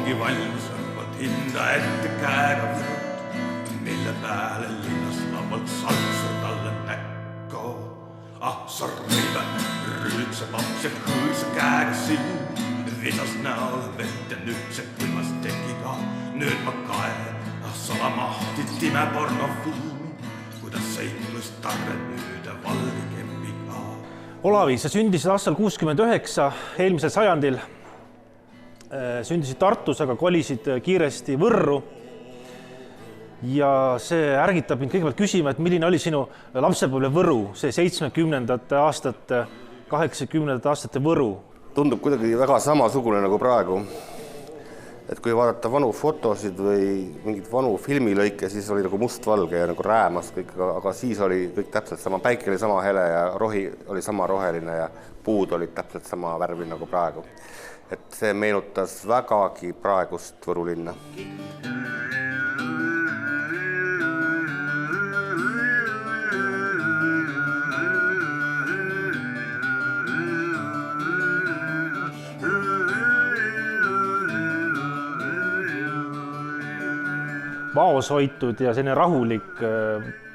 ongi valmis õppad hinda ette käega võrut, mille pääle linnas labalt salksad talle näkku. Sorrive, rüütse paps ja hõõrsa käega siin, visas näole vett ja nüüd see külmas tekiga. Nüüd ma kaen, salamahti time pornofilmi, kuidas seiklust tarre nüüd valge kemmiga. Olavi, sa sündisid aastal 69, eelmisel sajandil. Sündisid Tartus, aga kolisid kiiresti Võrru. Ja see ärgitab mind kõigepealt küsima, et milline oli sinu lapsepõlve Võru, see 70. aastate, 80. aastate Võru? Tundub kuidagi väga samasugune nagu praegu. Et kui vaadata vanu fotosid või mingit vanu filmilõike, siis oli nagu mustvalge ja nagu räämas kõik, aga siis oli kõik täpselt sama. Päike oli sama hele ja rohi oli sama roheline ja puud olid täpselt sama värvi nagu praegu. Et see meenutas vägagi praegust Võru linna. Vaoshoitud ja selline rahulik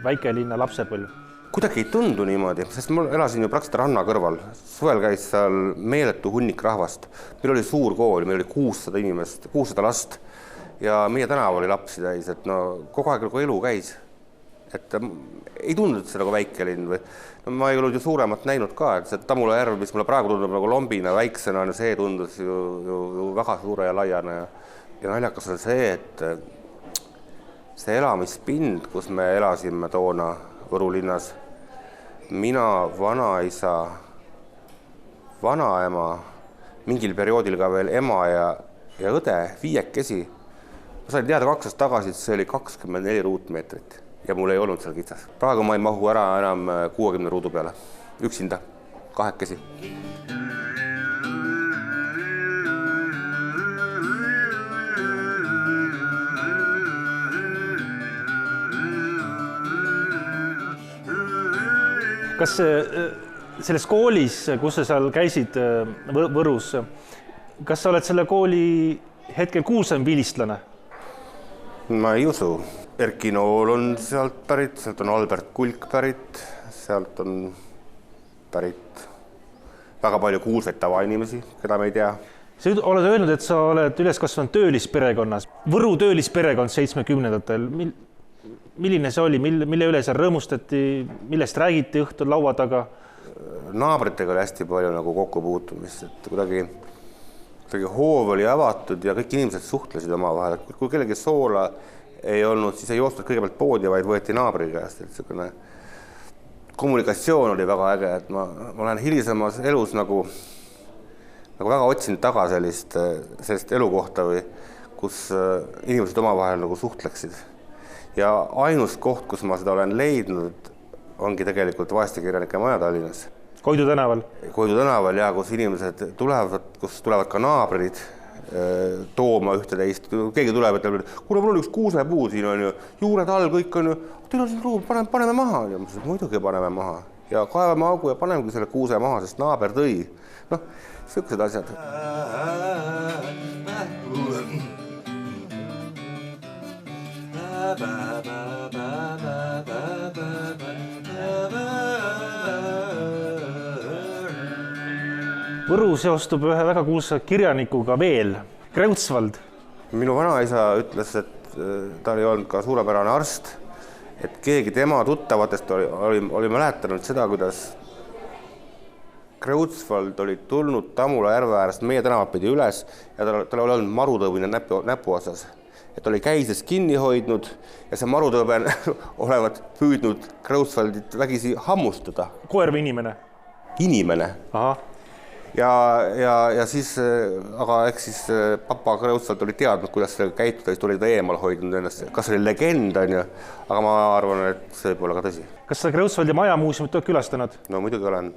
väikelinna lapsepõlv. Kuidagi ei tundu niimoodi, sest ma elasin ju praktiliselt ranna kõrval. Suvel käis seal meeletu hunnik rahvast. Meil oli suur kool, meil oli 600 inimest, 600 last ja meie tänav oli lapsi täis, et no kogu aeg nagu elu käis. Et ei tundunud see nagu väikelinn või ma ei olnud ju suuremat näinud ka, et see Tamula järv, mis mulle praegu tundub nagu lombina väiksena, see tundus ju väga suure ja laiana ja naljakas on see, et see elamispind, kus me elasime toona Võru linnas, mina, vanaisa, vanaema, mingil perioodil ka veel ema ja õde, 5-kesi. Ma sain teada 2 aastat tagasi, et see oli 24 ruutmeetrit ja mul ei olnud seal kitsas. Praegu ma ei mahu ära enam 60 ruudu peale, üksinda, 2-kesi. Kas selles koolis, kus sa seal käisid Võrus, kas sa oled selle kooli hetkel kuulsam vilistlane? Ma ei usu. Erki Nool on sealt pärit, sealt on Albert Kulk pärit, sealt on pärit väga palju kuulsaid tavainimesi, keda me ei tea. Sa oled öelnud, et sa oled üles kasvanud töölisperekonnas. Võru töölisperekond 70-ndatel. Milline see oli? Mille üle seal rõõmustati? Millest räägiti õhtul laua taga? Naabritega oli hästi palju nagu kokkupuutumist, et kuidagi hoov oli avatud ja kõik inimesed suhtlesid oma vahel. Kui kellegi soola ei olnud, siis ei joostud kõigepealt poodi, vaid võeti naabri käest. Kommunikatsioon oli väga äge, et ma olen hilisemas elus nagu väga otsinud taga sellist elukohta, kus inimesed oma vahel nagu suhtleksid. Ja ainus koht, kus ma seda olen leidnud, ongi tegelikult vaestekirjanike maja Tallinnas. Koidu tänaval? Koidu tänaval, ja kus inimesed tulevad, kus tulevad ka naabrid tooma ühte teist. Keegi tuleb, et kuna mul on üks kuusepuu siin on ju, juured all kõik on ju, teil on siin ruum, paneme maha. Ja ma muidugi paneme maha. Ja kaevame augu ja panemegi selle kuuse maha, sest naaber tõi. Noh, sellised asjad. Võru seostub ühe väga kuulsa kirjanikuga veel, Kreutzwald. Minu vanaisa ütles, et ta oli olnud ka suurepärane arst, et keegi tema tuttavatest oli mäletanud seda, kuidas Kreutzwald oli tulnud Tamula järve äärest meie tänavat pidi üles ja tal oli olnud marutõubine näpu osas. Et oli käises kinni hoidnud ja see marutõben olevat püüdnud Kreutzwaldit vägisi hammustada. Koer või inimene? Inimene. Aha. Ja siis, aga eks siis papa Kreutzwald oli teadnud, kuidas see käituda, siis tuli ta eemal hoidnud ennast. Kas oli legend, on ju, aga ma arvan, et see pole ka tõsi. Kas sa Kreutzwaldi majamuuseumit oled külastanud? No muidugi olen.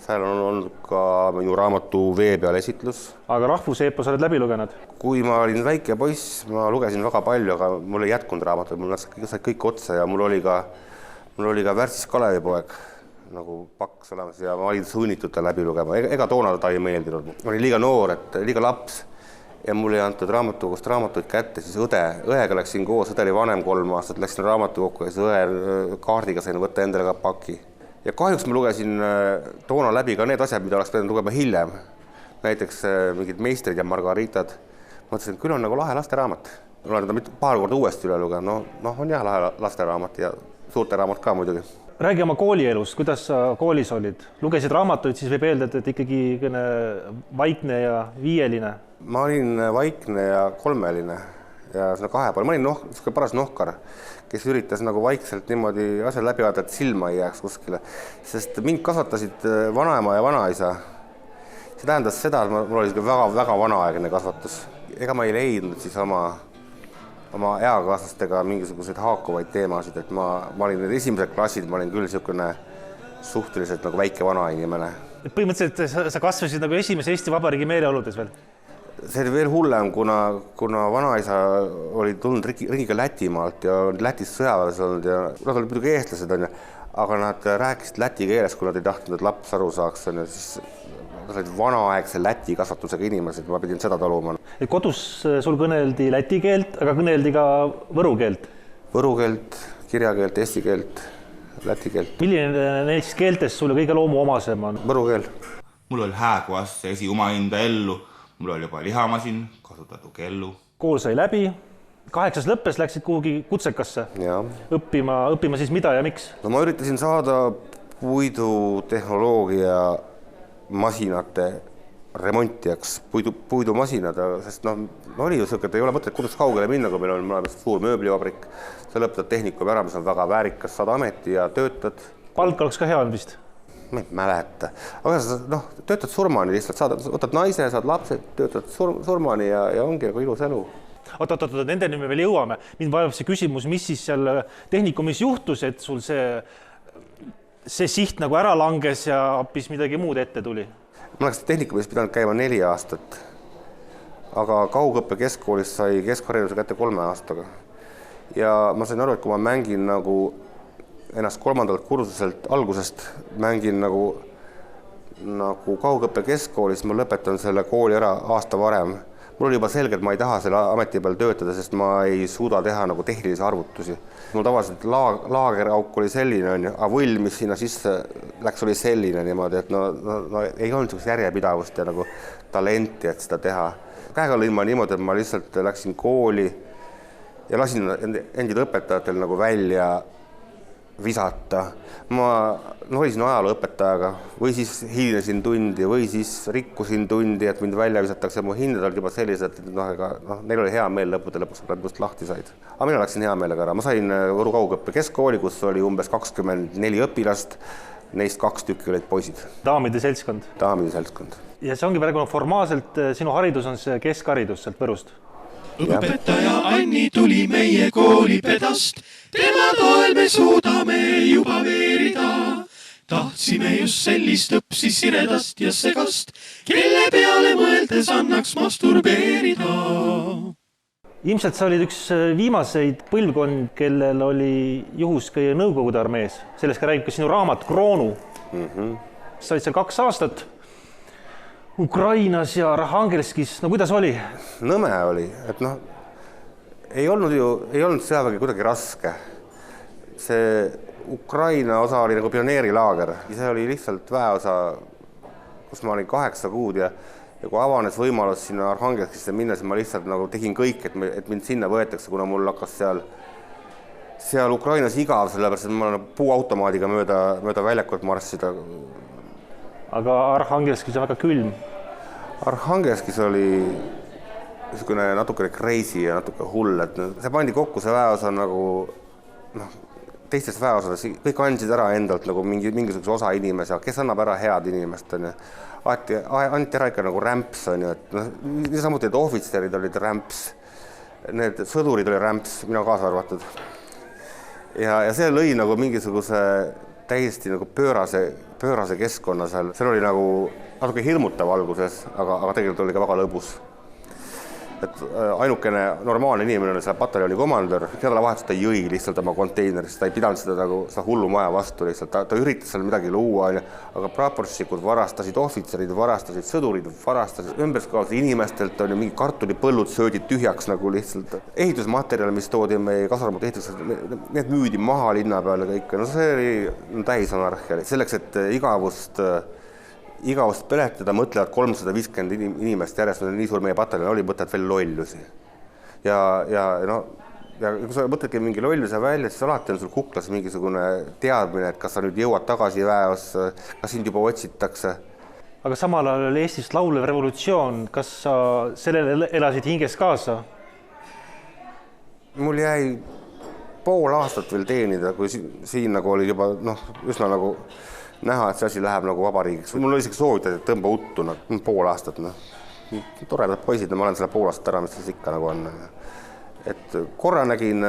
Seal on olnud ka minu raamatu Vee peal esitlus. Aga rahvuseepos oled läbi lugenud? Kui ma olin väike poiss, ma lugesin väga palju, aga mul ei jätkunud raamatut, mul sai kõik otsa ja mul oli ka Värdsis Kalevipoeg nagu paks olemas ja ma olin sunnitud ta läbi lugema. Ega toona ta ei meeldinud. Ma olin liiga noor, liiga laps, ja mul ei antud raamatukogust raamatuid kätte, siis õega läksin koos, õde oli vanem 3 aastat, läksin raamatukokku ja siis õe kaardiga sain võtta endale ka paki. Ja kahjuks ma lugesin toona läbi ka need asjad, mida oleks pidanud lugema hiljem. Näiteks mingid Meistrid ja Margaritad. Mõtlesin, et küll on nagu lahe lasteraamat. Olen ta paar korda uuesti üle lugenud, on jah lahe lasteraamat ja suurte raamat ka muidugi. Räägi oma koolielust, kuidas sa koolis olid? Lugesid raamatuid, siis võib eeldada, et ikkagi vaikne ja viieline. Ma olin vaikne ja 3-eline ja 2 pool. Ma olin paras nohkar, kes üritas nagu vaikselt niimoodi asjad läbi vaadata, et silma ei jääks kuskile. Sest mind kasvatasid vanaema ja vanaisa. See tähendas seda, et mul oli väga vanaaegne kasvatus. Ega ma ei leidnud siis oma eakaaslastega mingisuguseid haakuvaid teemasid, et ma olin need esimesed klassid, ma olin küll niisugune suhteliselt nagu väike vanainimene. Põhimõtteliselt sa kasvasid nagu esimese Eesti Vabariigi meeleoludes veel? See oli veel hullem, kuna vanaisa oli tulnud ringiga Lätimaalt ja Lätis sõjaväes olnud ja nad olid muidugi eestlased, aga nad rääkisid läti keeles, kui nad ei tahtnud, et laps aru saaks. Siis nad olid vanaaegse läti kasvatusega inimesed, ma pidin seda taluma. Kodus sul kõneldi läti keelt, aga kõneldi ka võru keelt? Võru keelt, kirjakeelt, eesti keelt, läti keelt. Milline neist keeltest sulle kõige loomuomasem on? Võru keel. Mul oli hääkuas esi omahinda ellu. Mul oli juba lihamasin, kasutatu kellu. Kool sai läbi, 8. lõppes läksid kuhugi kutsekasse õppima siis mida ja miks? No ma üritasin saada puidutehnoloogia masinate remontijaks, puidumasinad, sest oli ju selline, et ei ole mõtet kodus kaugele minna, kui meil on suur mööblivabrik. Sa lõpetad tehnikumi ära, mis on väga väärikas, saad ameti ja töötad. Palk oleks ka hea on vist? Ma ei mäleta. Aga töötad surmani lihtsalt, võtad naise, saad lapsed, töötad surmani ja ongi nagu ilus elu. Oot, nendeni me veel jõuame. Mind vajab see küsimus, mis siis seal tehnikumis juhtus, et sul see siht nagu ära langes ja hoopis midagi muud ette tuli? Ma oleks tehnikumis pidanud käima 4 aastat, aga kaugõppe keskkoolis sai keskhariduse kätte 3 aastaga. Ja ma sain aru, et kui ma mängin nagu ennast 3. kursuselt algusest mängin nagu kaugõppe keskkoolis, ma lõpetan selle kooli ära aasta varem. Mul oli juba selge, et ma ei taha selle ameti peal töötada, sest ma ei suuda teha nagu tehnilisi arvutusi. Mul tavaliselt laagerauk oli selline, aga võll, mis sinna sisse läks, oli selline niimoodi, et ei olnud sellist järjepidavust ja nagu talenti, et seda teha. Käega lõin ma niimoodi, et ma lihtsalt läksin kooli ja lasin endid õpetajatel nagu välja visata. Ma olisin ajalooõpetajaga või siis hiilinesin tundi või siis rikkusin tundi, et mind välja visatakse. Mu hinded olid juba sellised, et neil oli hea meel lõppude lõpuks, et nad just lahti said. Aga mina läksin hea meelega ära. Ma sain Võru kaugõppe keskkooli, kus oli umbes 24 õpilast. Neist 2 tükki olid poisid. Daamide seltskond. Daamide seltskond. Ja see ongi praegu formaalselt, sinu haridus on see keskharidus sealt Võrust. Õpetaja Anni tuli meie koolipedast, tema toel me suudame juba veerida. Tahtsime just sellist õpsi siredast ja segast, kelle peale mõeldes annaks masturbeerida. Ilmselt sa olid üks viimaseid põlvkond, kellel oli juhus käia Nõukogude armees. Sellest ka räägib ka sinu raamat Kroonu. Sa olid seal 2 aastat. Ukrainas ja Arhangelskis, kuidas oli? Nõme oli, et ei olnud sõjavägi kuidagi raske. See Ukraina osa oli nagu pioneerilaager. See oli lihtsalt väeosa, kus ma olin 8 kuud ja kui avanes võimalus sinna Arhangelskisse minna, siis ma lihtsalt nagu tegin kõik, et mind sinna võetakse, kuna mul hakkas seal Ukrainas igav, sellepärast, et ma puuautomaadiga mööda väljakut marssida. Aga Arhangelskis on väga külm. Arhangelskis oli niisugune natukene crazy ja natuke hull, et see pandi kokku see väeosa nagu teistes väeosades, kõik andsid ära endalt nagu mingisuguse osa inimesi, aga kes annab ära head inimest, anti ära ikka nagu rämps, et samuti need ohvitserid olid rämps, need sõdurid oli rämps, mina kaasa arvatud. Ja see lõi nagu mingisuguse täiesti nagu pöörase keskkonna seal. Seal oli nagu natuke hirmutav alguses, aga tegelikult oli ka väga lõbus. et ainukene normaalne inimene oli selle pataljoni komandör, nädalavahetus ta jõi lihtsalt oma konteinerist, ta ei pidanud seda hullumaja vastu lihtsalt, ta üritas seal midagi luua, aga praporšikud varastasid, ohvitserid varastasid, sõdurid varastasid, ümberskaalsed inimestelt on ju mingi kartulipõllud söödid tühjaks nagu lihtsalt. Ehitusmaterjal, mis toodi meie kasarmute ehituseks, need müüdi maha linna peal ja kõik, no see oli täis anarhia, selleks, et igavust peletada, mõtlevad 350 inimest järjest, nii suur meie pataljon oli, mõtlevad veel lollusi. Ja kui sa mõtledki mingi lolluse välja, siis alati on sul kuklas mingisugune teadmine, et kas sa nüüd jõuad tagasi väeos, kas sind juba otsitakse. Aga samal ajal oli Eestis laulev revolutsioon, kas sa sellele elasid hinges kaasa? Mul jäi pool aastat veel teenida, kui siin nagu oli juba üsna nagu näha, et see asi läheb nagu vabariigiks. Mul oli isegi soovitada, et tõmba uttu pool aastat. Toredad poisid, ma olen selle pool aastat ära, mis siis ikka nagu on. Et korra nägin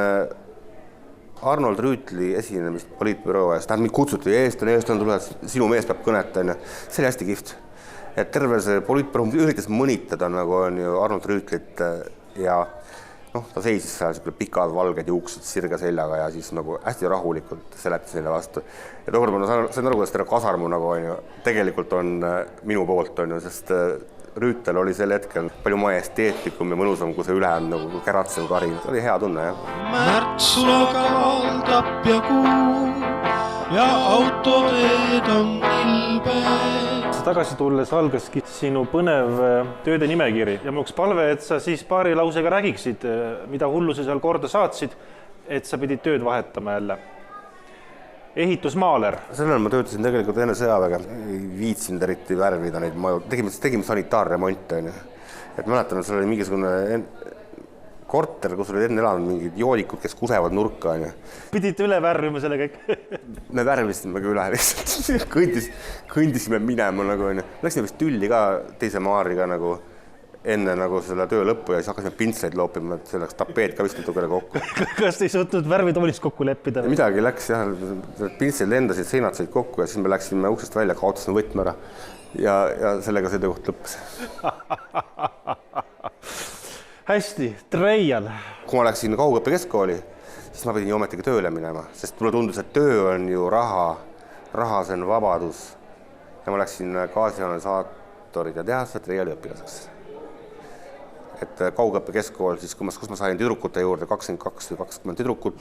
Arnold Rüütli esinemist poliitbüroo eest. Mind kutsuti eestlane tuleb, sinu mees peab kõnet. See oli hästi kihvt. Et terve see poliitbüroo üritas mõnitada nagu on ju Arnold Rüütlit ja ta seisis seal pikad valged juuksed sirge seljaga ja siis nagu hästi rahulikult seletas neile vastu. Ja tookord ma sain aru, kuidas terve kasarmu nagu on ju, tegelikult on minu poolt on ju, sest Rüütel oli sel hetkel palju majesteetlikum ja mõnusam, kui see ülejäänud nagu käratsev kari. See oli hea tunne, jah. Märtsuloga valdab ja kuu ja autoteed on ilbe. Tagasi tulles algaski sinu põnev tööde nimekiri ja mul oleks palve, et sa siis paari lausega räägiksid, mida hullu sa seal korda saatsid, et sa pidid tööd vahetama jälle. Ehitusmaaler. Sellel ma töötasin tegelikult enne sõjaväge, ei viitsinud eriti värvida neid maju, tegime sanitaarremonte. Et mäletan, seal oli mingisugune korter, kus olid enne elanud mingid joodikud, kes kusevad nurka. Pidite üle värvima selle kõik? Me värvisime ka üle lihtsalt. Kõndisime minema nagu on. Läksime vist tülli ka teise maariga nagu enne nagu selle töö lõppu ja siis hakkasime pintsleid loopima, et selleks tapeed ka vist natukene kokku. Kas te ei suutnud värvitoolis kokku leppida? Midagi läks jah, pintsleid lendasid, seinad said kokku ja siis me läksime uksest välja, kaotasime võtme ära ja sellega see töökoht lõppes. Hästi, Treial. Kui ma läksin kaugõppe keskkooli, siis ma pidin ju ometigi tööle minema, sest mulle tundus, et töö on ju raha see on vabadus. Ja ma läksin gaasianalysaatorid ja tehased Treiali õpilaseks. Et kaugõppe keskkool, siis kus ma sain tüdrukute juurde 22 või 20 tüdrukut,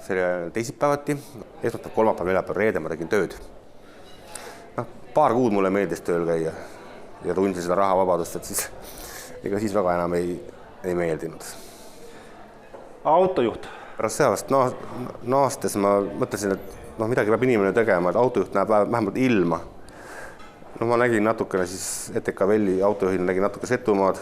see oli teisipäevati, esmaspäev, kolmapäev, neljapäev, reede ma tegin tööd. Paar kuud mulle meeldis tööl käia ja tundsin seda rahavabadust, et siis ega siis väga enam ei meeldinud. Autojuht. Pärast sõjavast naastes ma mõtlesin, et midagi peab inimene tegema, et autojuht näeb vähemalt ilma. Ma nägin natukene siis ETK-Velli autojuhina, nägin natuke Setumaad,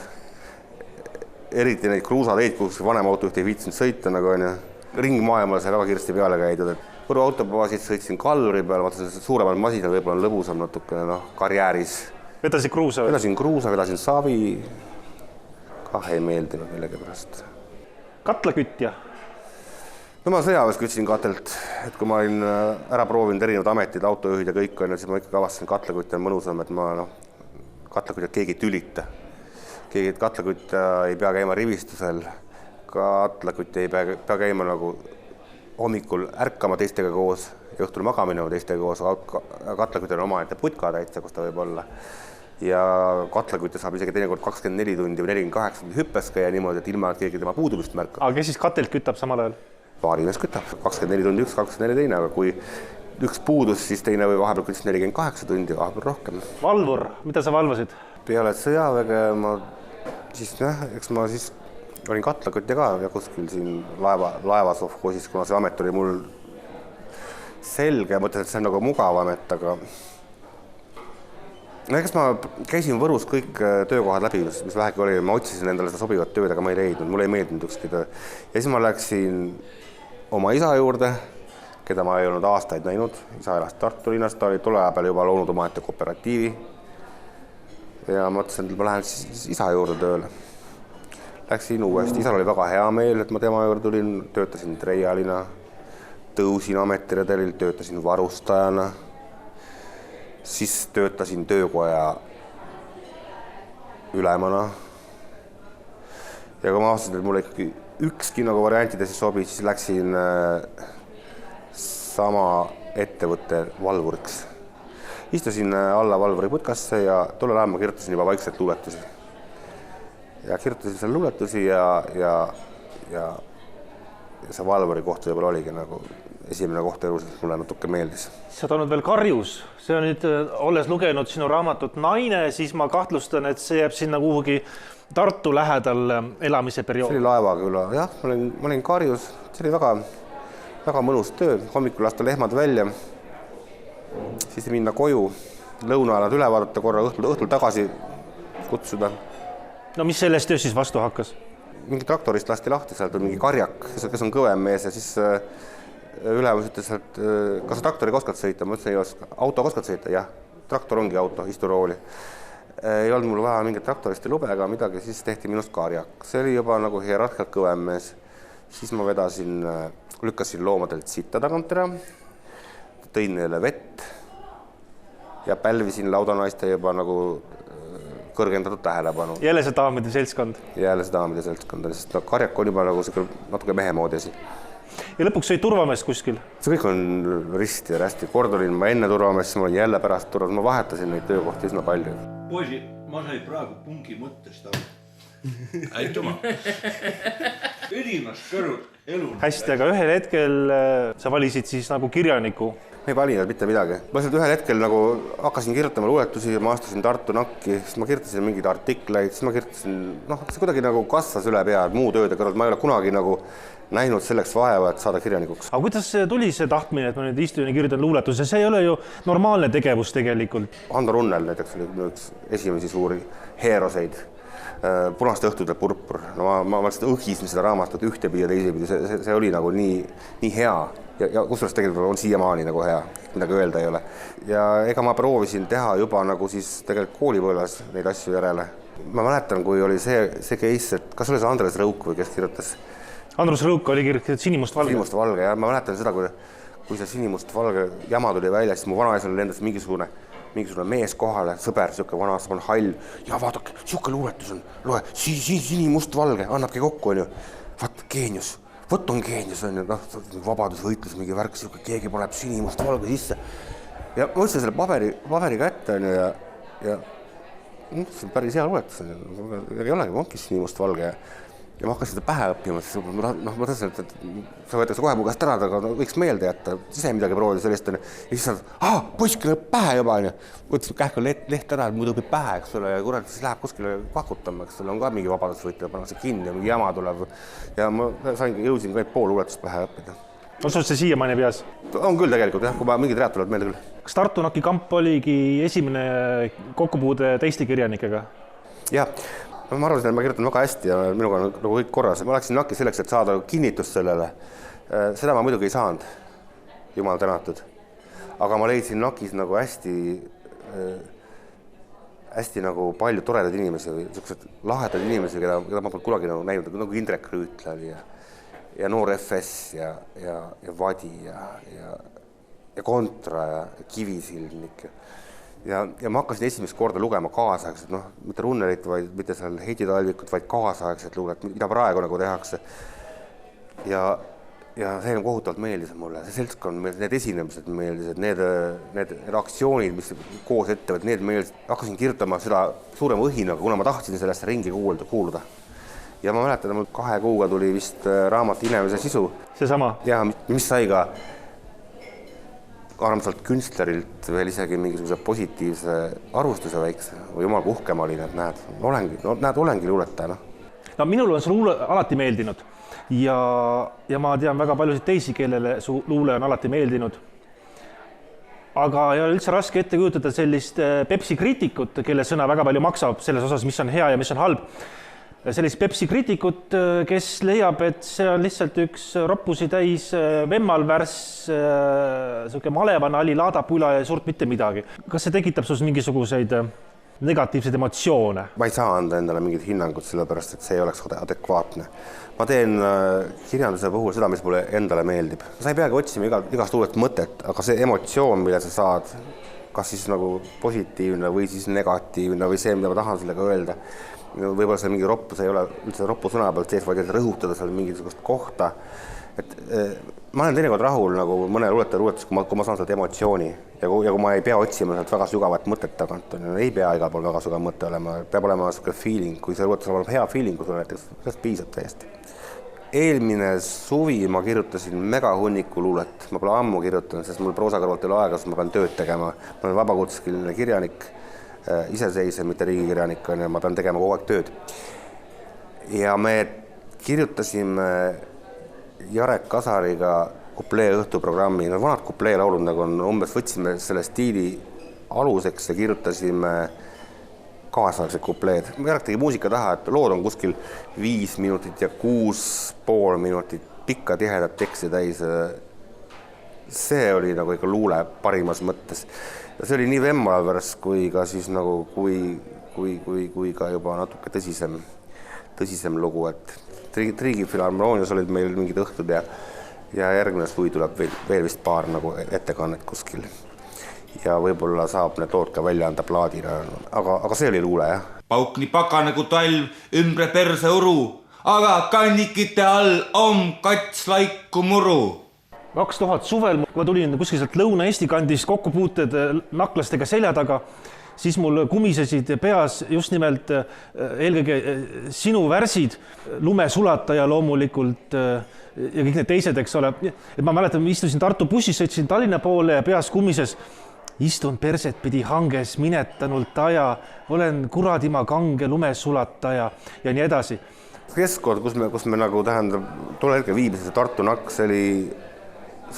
eriti neid kruusateid, kus vanem autojuht ei viitsinud sõita, nagu on ja ringmaailmale sai väga kiiresti peale käidud. Võru autobaasid sõitsin Kalluri peal, vaatasin, et suuremad masinad võib-olla on lõbusam natukene karjääris. Vedasin kruusa? Vedasin kruusa, vedasin savi. Ei meeldinud millegi pärast. Katlakütja? Ma sõjaväes kütsin katelt, et kui ma olin ära proovinud erinevad ametid, autojuhid ja kõik on, siis ma ikka avastasin katlakütja on mõnusam, et katlakütja keegi ei tülita. Katlakütja ei pea käima rivistusel, katlakütja ei pea käima nagu hommikul ärkama teistega koos ja õhtul magamine teistega koos, katlakütja on omaette putka täitsa, kus ta võib olla. Ja katlakütja saab isegi teinekord 24 tundi või 48 tundi hüppes käia niimoodi, et ilma, et keegi tema puudumist märkab. Aga kes siis katelt kütab samal ajal? Paarimees kütab. 24 tundi üks, 24 teine, aga kui üks puudus, siis teine või vahepeal küttis 48 tundi, vahepeal rohkem. Valvur, mida sa valvasid? Peale sõjaväge eks ma siis olin katlakütja ka ja kuskil siin laevasovhoosis, kuna see amet oli mul selge, mõtlesin, et see on nagu mugav amet, aga eks ma käisin Võrus kõik töökohad läbi, mis vähegi oli, ma otsisin endale seda sobivat tööd, aga ma ei leidnud, mulle ei meeldinud ükski töö. Ja siis ma läksin oma isa juurde, keda ma ei olnud aastaid näinud. Isa elas Tartu linnas, ta oli tolle aja peal juba loonud omaette kooperatiivi. Ja ma mõtlesin, et ma lähen siis isa juurde tööle. Läksin uuesti, isal oli väga hea meel, et ma tema juurde tulin, töötasin Treialina, tõusin ametiredelil, töötasin varustajana. Siis töötasin töökoja ülemana ja kui ma avastasin, et mulle ikkagi ükski nagu variantidest ei sobi, siis läksin sama ettevõtte valvuriks. Istusin alla valvuri putkasse ja tollel ajal ma kirjutasin juba vaikselt luuletusi. Ja kirjutasin seal luuletusi ja see valvuri koht võib-olla oligi nagu esimene koht elus, et mulle natuke meeldis. Sa oled olnud veel Karjus. See on nüüd, olles lugenud sinu raamatut Naine, siis ma kahtlustan, et see jääb sinna kuhugi Tartu lähedal elamise periood. See oli laevaküla. Jah, ma olin Karjus. See oli väga mõnus töö. Hommikul lasta lehmad välja, siis minna koju, lõunaajad üle vaadata korra, õhtul tagasi kutsuda. No mis sellest töös siis vastu hakkas? Mingi traktorist lasti lahti, sealt on mingi karjak, kes on kõvem mees ja siis ülemus ütles, et kas sa traktoriga oskad sõita? Ma ütlesin, ei oska. Autoga oskad sõita? Jah, traktor ongi auto, istu rooli. Ei olnud mul vaja mingit traktorist lube ega midagi, siis tehti minust karjak. See oli juba nagu hierarhialt kõvem mees. Siis ma lükkasin loomadelt sitta tagant ära, tõin neile vett ja pälvisin laudanaiste juba nagu kõrgendatud tähelepanu. Jälle see daamide seltskond. Jälle see daamide seltskond, sest karjak on juba nagu natuke mehe moodesi. Ja lõpuks sõid turvamees kuskil? See kõik on risti ja rästi. Kord olin ma enne turvamees, siis ma olin jälle pärast turvamees. Ma vahetasin neid töökohti üsna palju. Poisi, ma sain praegu pungi mõttest aru. Aituma. Ülimast kõrvut elu. Hästi, aga ühel hetkel sa valisid siis nagu kirjaniku. Ma ei valinud mitte midagi. Ma sealt ühel hetkel nagu hakkasin kirjutama luuletusi, ma astusin Tartu nakki, siis ma kirjutasin mingeid artikleid, siis ma kirjutasin, see kuidagi nagu kasvas üle pea, muu tööde kõrvalt. Ma ei ole kunagi nagu näinud selleks vaeva, et saada kirjanikuks. Aga kuidas tuli see tahtmine, et ma nüüd istun ja kirjutan luuletuse? See ei ole ju normaalne tegevus tegelikult. Hando Runnel näiteks oli üks esimesi suuri heeroseid. Punaste õhtude purpur. No ma lihtsalt õhisin seda raamatut ühtepidi ja teisepidi. See oli nagu nii hea. Ja kusjuures tegelikult on siiamaani nagu hea, midagi öelda ei ole. Ja ega ma proovisin teha juba nagu siis tegelikult koolipõlves neid asju järele. Ma mäletan, kui oli see case, et kas oli see Andres Rõuk või kes kirjutas? Andrus Rõuk oli kirjutatud Sinimustvalge. Sinimustvalge, ja ma mäletan seda, kui see Sinimustvalge jama tuli välja, siis mu vanaisal lendas mingisugune mees kohale, sõber, siuke vanas on hall. Ja vaadake, siuke luuletus on, loe, Sinimustvalge, annabki kokku, on ju. Vaat, geenius. Võt on geenius, on ju, vabadusvõitlus, mingi värk, siuke, keegi paneb Sinimustvalge sisse. Ja ma võtsin selle paberi kätte, on ju, ja see on päris hea luuletus, ei olegi, ongi Sinimustvalge. Ja ma hakkasin seda pähe õppima, ma tõstsin, et sa võetakse kohe mu käest ära, aga võiks meelde jätta, ise midagi proovida sellist. Ja siis sa, poiskile pähe juba, on ju. Võtsin kähku leht ära, et muidu õpib pähe, eks ole, ja kurat, siis läheb kuskile pakutama, eks ole, on ka mingi vabadusvõitleja, pannakse kinni ja mingi jama tuleb. Ja ma jõudsin ka pool luuletust pähe õppida. Osus see siiamaani peas? On küll tegelikult, jah, kui ma mingid read tulevad meelde küll. Kas Tartu Naki kamp oligi esimene kokkupuude teiste kirjanikega? Jah. Ma arvasin, et ma kirjutan väga hästi ja minuga on nagu kõik korras. Ma läksin Nakki selleks, et saada kinnitust sellele. Seda ma muidugi ei saanud, jumal tänatud. Aga ma leidsin Nakis nagu hästi nagu palju toredaid inimesi, sellised lahedad inimesi, keda ma polnud kunagi näinud, nagu Indrek Rüütla ja Noor FS ja Vadi ja Kontra ja Kivisilmnik. Ja ma hakkasin esimest korda lugema kaasaegset, mitte Runnelit, vaid mitte seal Heidi Talvikut, vaid kaasaegset luulet, mida praegu nagu tehakse. Ja see kohutavalt meeldis mulle, see seltskond, need esinemised meeldised, need reaktsioonid, mis koos ettevad, need meeldised. Hakkasin kirjutama seda suurema õhinaga, kuna ma tahtsin sellesse ringi kuuluda. Ja ma mäletan, et 2 kuuga tuli vist raamat Inemise sisu. Seesama? Ja mis sai ka armsalt künstlerilt veel isegi mingisuguse positiivse arvustuse väikse või jumal uhkem olin, et olengi luuletaja. No minul on see luule alati meeldinud ja ma tean väga paljusid teisi, kellele su luule on alati meeldinud. Aga ei ole üldse raske ette kujutada sellist Pepsi kriitikut, kelle sõna väga palju maksab selles osas, mis on hea ja mis on halb. Sellist Pepsi kriitikut, kes leiab, et see on lihtsalt üks roppusi täis vemmalvärss, selline malevana ali laadapula ja suurt mitte midagi. Kas see tekitab sus mingisuguseid negatiivseid emotsioone? Ma ei saa anda endale mingit hinnangut, sellepärast, et see ei oleks adekvaatne. Ma teen kirjanduse puhul seda, mis mulle endale meeldib. Sa ei peagi otsima igast luulest mõtet, aga see emotsioon, mille sa saad, kas siis nagu positiivne või siis negatiivne või see, mida ma tahan sellega öelda, võib-olla seal mingi roppus ei ole üldse roppu sõna pealt sees, vaid et rõhutada seal mingisugust kohta. Et ma olen teinekord rahul nagu mõne luuletaja luuletus, kui ma saan sealt emotsiooni ja kui ma ei pea otsima sealt väga sügavat mõtet tagant, ei pea igal pool väga sügav mõte olema, peab olema niisugune feeling, kui see luuletus on hea feeling, kui sul näiteks, sellest piisab täiesti. Eelmine suvi ma kirjutasin megahunniku luulet, ma pole ammu kirjutanud, sest mul proosa kõrvalt ei ole aega, sest ma pean tööd tegema. Ma olen vabakutseline kirjanik, iseseisev, mitte riigikirjanik, ma pean tegema kogu aeg tööd. Ja me kirjutasime Jarek Kasariga kuplee õhtuprogrammi. Need vanad kuplee laulud nagu on umbes võtsime selle stiili aluseks ja kirjutasime kaasaegsed kupleed. Jarek tegi muusika taha, et lood on kuskil 5 minutit ja 6,5 minutit pikka tihedat teksti täis. See oli nagu ikka luule parimas mõttes. Ja see oli nii Vemmalavers kui ka siis nagu kui ka juba natuke tõsisem lugu, et Riigifilharmoonias olid meil mingid õhtud ja järgmine suvi tuleb veel vist paar nagu ettekannet kuskil. Ja võib-olla saab need lood ka välja anda plaadina, aga see oli luule, jah. Pauk nii pakane kui talv, ümbre perse uru, aga kannikite all on kats laiku muru. 2000 suvel, kui ma tulin kuskil sealt Lõuna-Eesti kandist kokkupuuted naklastega selja taga, siis mul kumisesid peas just nimelt eelkõige sinu värsid, lumesulataja loomulikult ja kõik need teised, eks ole. Et ma mäletan, istusin Tartu bussis, sõitsin Tallinna poole ja peas kumises. Istun perset pidi hanges minetanult aja, olen kuradima kange lumesulataja ja nii edasi. Keskkond, kus me nagu tähendab, tule hetke viibises Tartu nakk, see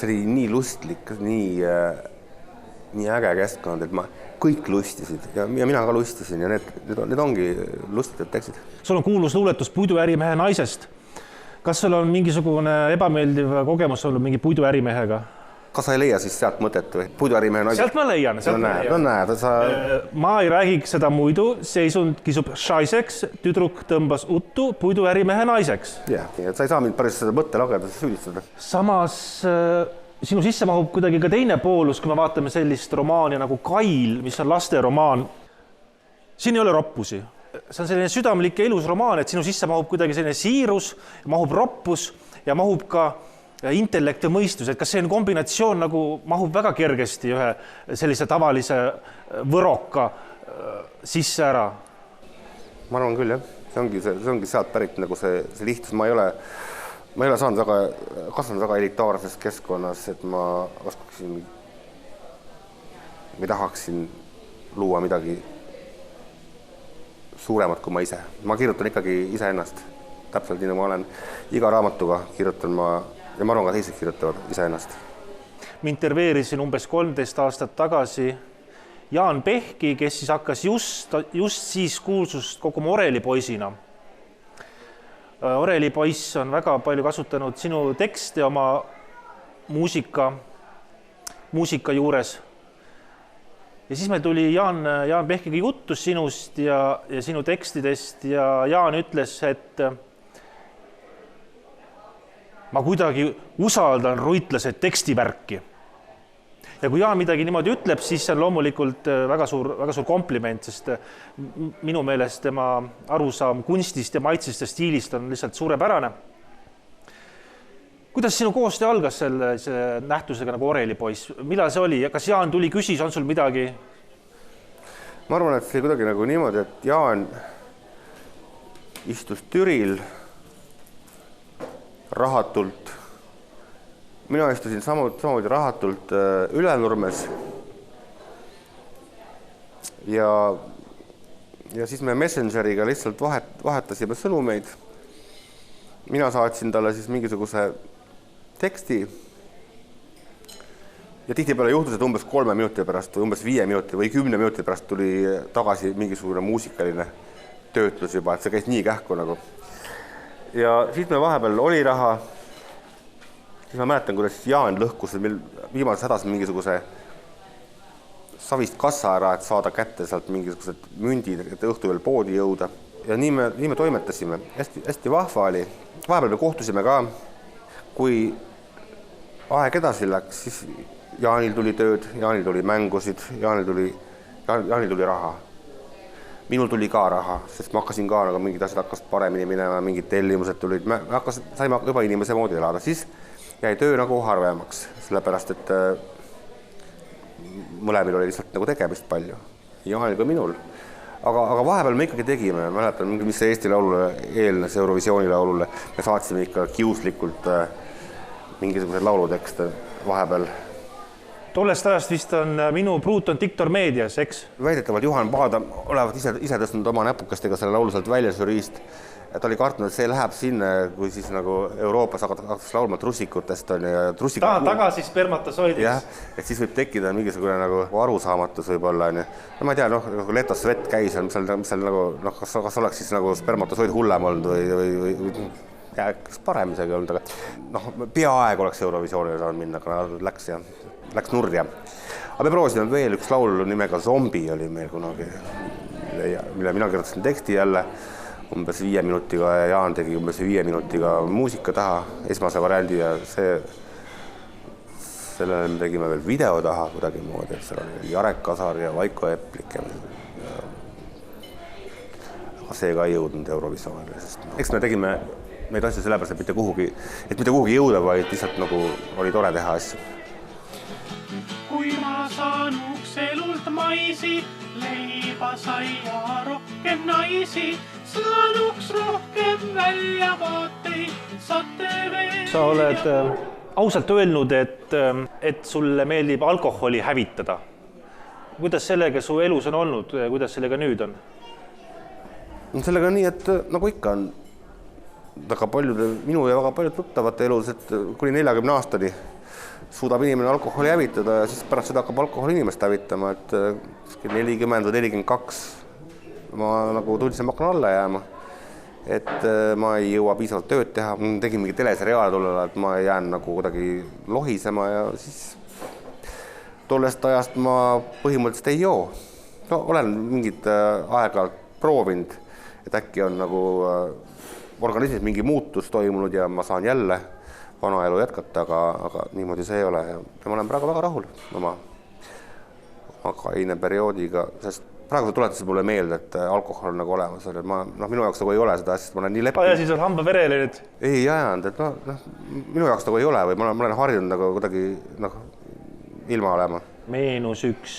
oli nii lustlik, nii äge keskkond, et kõik lustisid ja mina ka lustisin ja need ongi lustitud tekstid. Sul on kuulus luuletus puiduärimehe naisest. Kas sul on mingisugune ebameeldiv kogemus olnud mingi puiduärimehega? Kas sa ei leia siis sealt mõtet või? Puiduärimehe naisest? Sealt ma leian. Ma ei räägiks seda muidu, seisund kisub šaiseks, tüdruk tõmbas uttu puiduärimehe naiseks. Jah, sa ei saa mind päris seda mõtte lagedast süüdistada. Samas sinu sisse mahub kuidagi ka teine poolus, kui me vaatame sellist romaani nagu Kail, mis on laste romaan. Siin ei ole roppusi. See on selline südamlik ja ilus romaan, et sinu sisse mahub kuidagi selline siirus, mahub roppus ja mahub ka intellekt ja mõistus. Et kas see on kombinatsioon nagu mahub väga kergesti ühe sellise tavalise võroka sisse ära? Ma arvan küll, jah. See ongi sealt pärit nagu see lihtsus. Ma ei ole kasvanud väga elitaarses keskkonnas, et ma oskaksin või tahaksin luua midagi suuremat kui ma ise. Ma kirjutan ikkagi iseennast. Täpselt nii, nagu ma olen. Iga raamatuga kirjutan ma ja ma arvan ka teised kirjutavad iseennast. Ma interveerisin umbes 13 aastat tagasi Jaan Pehki, kes siis hakkas just siis kuulsust koguma Oreli poisina. Oreli poiss on väga palju kasutanud sinu tekste oma muusika juures. Ja siis meil tuli Jaan Pehkiga jutus sinust ja sinu tekstidest ja Jaan ütles, et ma kuidagi usaldan Ruitlase tekstivärki. Ja kui Jaan midagi niimoodi ütleb, siis see on loomulikult väga suur kompliment, sest minu meelest tema arusaam kunstist ja maitsest ja stiilist on lihtsalt suurepärane. Kuidas sinu koostöö algas selle nähtusega nagu Oreli poiss? Millal see oli? Kas Jaan tuli küsis, on sul midagi? Ma arvan, et see kuidagi nagu niimoodi, et Jaan istus Türil rahatult. Mina istusin samamoodi rahatult Ülenurmes ja siis me Messengeriga lihtsalt vahetasime sõnumeid. Mina saatsin talle siis mingisuguse teksti ja tihtipeale juhtus, et umbes 3 minuti pärast või umbes 5 minuti või 10 minuti pärast tuli tagasi mingisugune muusikaline töötlus juba, et see käis nii kähku nagu. Ja siis me vahepeal oli raha. Siis ma mäletan, kuidas Jaan lõhkus meil viimases hädas mingisuguse savist kassa ära, et saada kätte sealt mingisugused mündid, et õhtu veel poodi jõuda. Ja nii me toimetasime. Hästi vahva oli. Vahepeal me kohtusime ka. Kui aeg edasi läks, siis Jaanil tuli tööd, Jaanil tuli mängusid, Jaanil tuli raha. minul tuli ka raha, sest ma hakkasin ka nagu mingid asjad hakkasid paremini minema, mingid tellimused tulid, saime juba inimese moodi elada, siis jäi töö nagu harvemaks, sellepärast, et mõlemil oli lihtsalt nagu tegemist palju, Johanil kui minul. Aga vahepeal me ikkagi tegime, mäletan, mis see Eesti laulule eelnes Eurovisiooni laulule, me saatsime ikka kiuslikult mingisugused laulutekste vahepeal. Tollest ajast vist on minu pruut on Diktor Meedias, eks? Väidetavalt Juhan Paada olevat ise tõstnud oma näpukestega selle laulu sealt välja žüriist. Ta oli kartnud, et see läheb sinna, kui siis nagu Euroopas hakkas laulma trussikutest on ja tagasi spermatosoidis. Jah, et siis võib tekkida mingisugune nagu arusaamatus võib-olla. No ma ei tea, nagu Letos vett käis, mis seal nagu, kas oleks siis nagu spermatosoid hullem olnud või kas parem isegi olnud, aga peaaegu oleks Eurovisioonile saanud minna, aga läks nurja. Aga me proovisime veel üks laul nimega Zombi oli meil kunagi, mille mina kirjutasin teksti jälle umbes 5 minutiga ja Jaan tegi umbes 5 minutiga muusika taha, esmase variandi ja sellele me tegime veel video taha kuidagi moodi, et seal oli Jarek Kasar ja Vaiko Eplik ja see ka ei jõudnud Eurovisioonile, sest eks me tegime neid asju sellepärast, et mitte kuhugi jõuda, vaid lihtsalt nagu oli tore teha asju. Kui ma saanuks elult maisi, leiba saia rohkem naisi, saanuks rohkem väljavaateid, saate veel. Sa oled ausalt öelnud, et sulle meeldib alkoholi hävitada. Kuidas sellega su elus on olnud, kuidas sellega nüüd on? Sellega on nii, et nagu ikka on väga paljude, minu ja väga paljud tuttavate elus, et kuni 40 aastani suudab inimene alkoholi hävitada ja siis pärast seda hakkab alkohol inimest hävitama, et 40 või 42 ma nagu tundsin, ma hakkan alla jääma, et ma ei jõua piisavalt tööd teha, tegin mingi teleseriaal tulla, et ma jään nagu kuidagi lohisema ja siis tollest ajast ma põhimõtteliselt ei joo. No, olen mingid aeg-ajalt proovinud, et äkki on nagu organismis mingi muutus toimunud ja ma saan jälle vana elu jätkata, aga niimoodi see ei ole ja ma olen praegu väga rahul oma kaine perioodiga, sest praegu tuletasid mulle meelde, et alkohol on nagu olemas, minu jaoks nagu ei ole seda asja, ma olen nii leppinud. Ja siis on hamba verele nüüd? Ei jäänud, et minu jaoks nagu ei ole või ma olen harjunud nagu kuidagi ilma olema. Meenus üks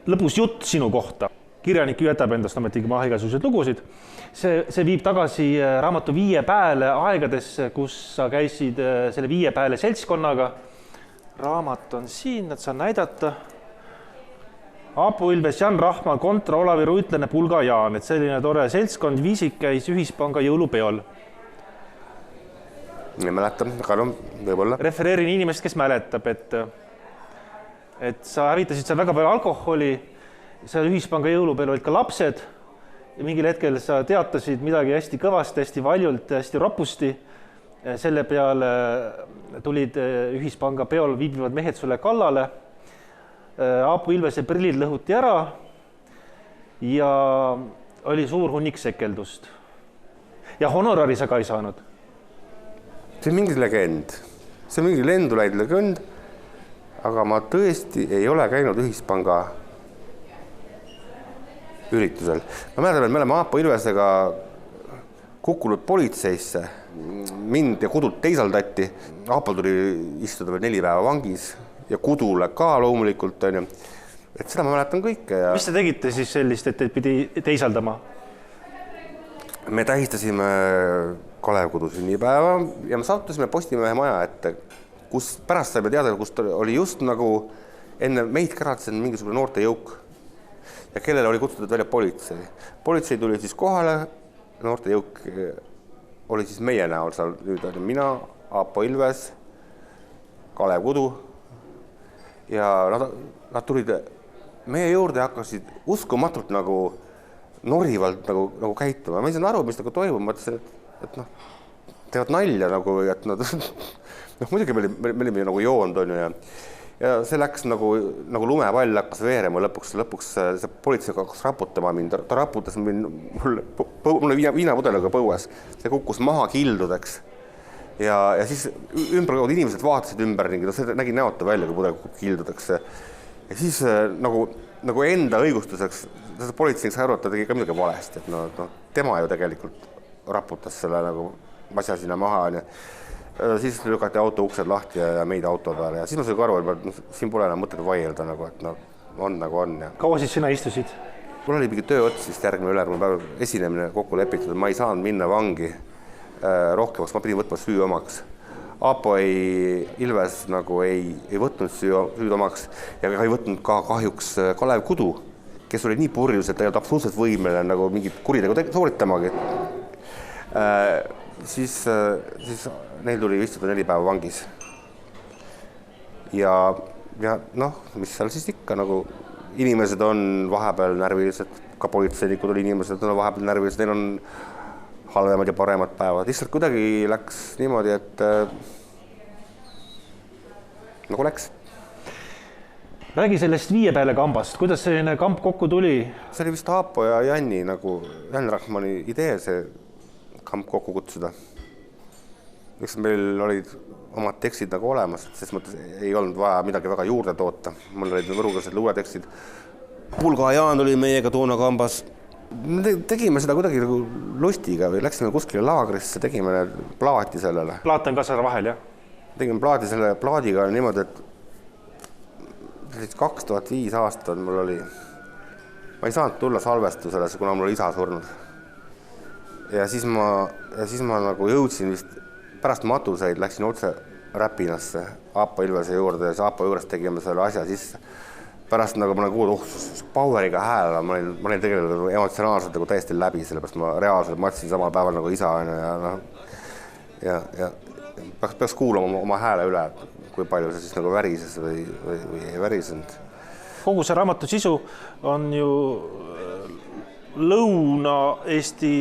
lõbus jutt sinu kohta. Kirjanik jätab endast ametigi maha igasugused lugusid. See viib tagasi raamatu 5 pääle aegadesse, kus sa käisid selle 5 pääle seltskonnaga. Raamat on siin, et saan näidata. Aapo Ilves, Jan Rahma, Kontra, Olavi Ruitlane, Pulga Jaan. Et selline tore seltskond viisik käis Ühispanga jõulupeol. Ei mäletan, aga võib-olla. Refereerin inimest, kes mäletab, et sa hävitasid seal väga palju alkoholi. Seal Ühispanga jõulupeel olid ka lapsed ja mingil hetkel sa teatasid midagi hästi kõvasti, hästi valjult, hästi ropusti. Selle peale tulid Ühispanga peol viibivad mehed sulle kallale. Aapo Ilvese prillid lõhuti ära ja oli suur hunnik sekeldust. Ja honorari sa ka ei saanud. See on mingi legend. See on mingi lendu läinud legend, aga ma tõesti ei ole käinud Ühispanga üritusel. Ma mäletan, et me oleme Aapo Ilvesega kukkunud politseisse. Mind ja Kudult teisaldati. Aapol tuli istuda veel 4 päeva vangis ja Kudule ka loomulikult. Et seda ma mäletan kõike. Ja... Mis te tegite siis sellist, et teid pidi teisaldama? Me tähistasime Kalev Kudu sünnipäeva ja me sattusime Postimehe maja ette, kus pärast saime teada, kus oli just nagu enne meid käratsenud mingisugune noorte jõuk. Ja kellele oli kutsutud välja politsei. Politsei tuli siis kohale, noorte jõuk oli siis meie näol seal, nüüd oli mina, Aapo Ilves, Kalev Kudu ja nad tulid meie juurde ja hakkasid uskumatult nagu norivalt nagu käituma. Ma ei saanud aru, mis nagu toimub, mõtlesin, et teevad nalja nagu, et muidugi me olime nagu joond on ju ja see läks nagu lumepall hakkas veerema lõpuks see politsei hakkas raputama mind, ta raputas mul viinapudeliga põues, see kukkus maha kildudeks ja siis ümber inimesed vaatasid ümberringi, see nägi näota välja, kui pudel kukkus kildudeks ja siis nagu enda õigustuseks seda politseinik sai aru, et ta tegi ka midagi valesti, et no tema ju tegelikult raputas selle nagu asja sinna maha, siis lükati auto uksed lahti ja meid auto peale ja siis ma sain ka aru, et siin pole enam mõtet vaielda nagu, et on nagu on. Kaua siis sina istusid? Mul oli mingi tööots vist järgmine päev esinemine kokku lepitud, ma ei saanud minna vangi rohkemaks, ma pidin võtma süü omaks. Aapo Ilves nagu ei võtnud süüd omaks ja ei võtnud ka kahjuks Kalev Kudu, kes oli nii purjus, et ta ei olnud absoluutselt võimeline nagu mingit kuritegu sooritamagi. Siis neil tuli istuda 4 päeva vangis. Ja noh, mis seal siis ikka nagu inimesed on vahepeal närvilised, ka politseinikud oli inimesed, on vahepeal närvilised, neil on halvemad ja paremad päevad. Lihtsalt kuidagi läks niimoodi, et nagu läks. Räägi sellest 5 peale kambast, kuidas selline kamp kokku tuli? See oli vist Aapo ja Janni nagu Jan Rahmani idee see kamp kokku kutsuda. Eks meil olid omad tekstid nagu olemas, et selles mõttes ei olnud vaja midagi väga juurde toota. Mul olid võrugased luuletekstid. Pulga Jaan oli meiega toona kambas. Me tegime seda kuidagi nagu lustiga või läksime kuskile laagrisse, tegime plaati sellele. Plaat on ka seal vahel, jah? Tegime plaati selle plaadiga niimoodi, et 2005 aastal mul oli, ma ei saanud tulla salvestusele, kuna mul oli isa surnud. Ja siis ma nagu jõudsin vist pärast matuseid, läksin otse Räpinasse Aapo Ilvese juurde ja siis Aapo juures tegime selle asja sisse. Pärast nagu ma kuulnud, poweriga hääl, ma olin tegelikult emotsionaalselt nagu täiesti läbi, sellepärast ma reaalselt matsin samal päeval nagu isa ja peaks kuulama oma hääle üle, kui palju see siis nagu värises või ei värisenud. Kogu see raamatu sisu on ju Lõuna-Eesti